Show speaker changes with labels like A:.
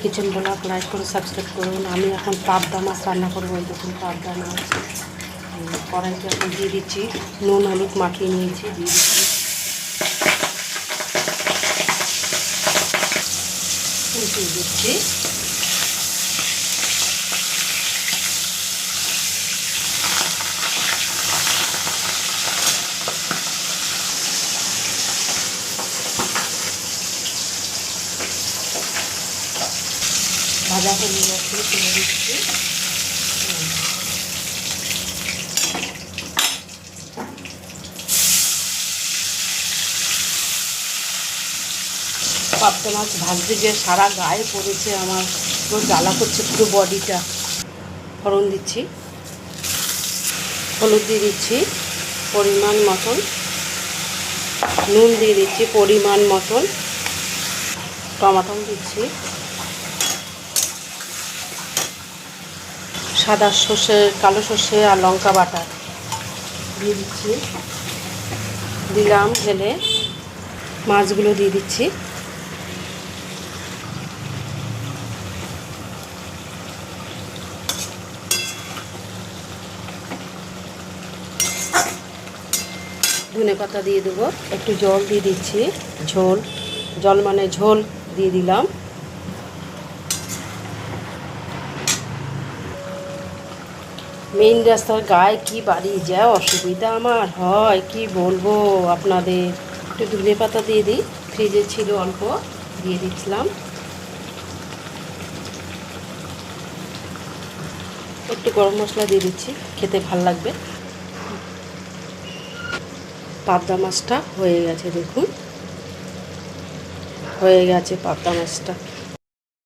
A: Kitchen blog like করে subscribe করুন। আমি এখন পাবদা মাছ রান্না করবো। এই দেখুন পাবদা মাছ কড়াইতে এখন দিয়ে দিচ্ছি। নুন হলুদ মাখিয়ে নিয়েছি, দিয়ে দিচ্ছি। দিয়ে দিচ্ছি ভাজা হয়ে গেছে, তুলে দিচ্ছি। পাবদা মাছ ভাজতে গিয়ে সারা গায়ে পড়েছে আমার, পুরো জ্বালা করছে পুরো বডিটা। ফোড়ন দিচ্ছি, হলুদ দিয়ে দিচ্ছি পরিমাণ মতন, নুন দিয়ে দিচ্ছি পরিমাণ মতন, টমাটো দিচ্ছি, সাদা সর্ষে কালো সর্ষে আর লঙ্কা বাটা দিয়ে দিচ্ছি। দিলাম, ঢেলে মাছগুলো দিয়ে দিচ্ছি। ধনেপাতা দিয়ে দেবো, একটু জল দিয়ে দিচ্ছি, জল মানে ঝোল দিয়ে দিলাম। মেইন রাস্তার গায়ে কি বাড়ি যা অসুবিধা আমার হয় কি বলবো আপনাদের। একটু ধনেপাতা দিয়ে দিই, ফ্রিজে ছিল অল্প, দিয়ে দিচ্ছিলাম। একটু গরম মশলা দিয়ে দিচ্ছি, খেতে ভাল লাগবে। পাবদা মাছটা হয়ে গেছে, দেখুন হয়ে গেছে পাবদা মাছটা।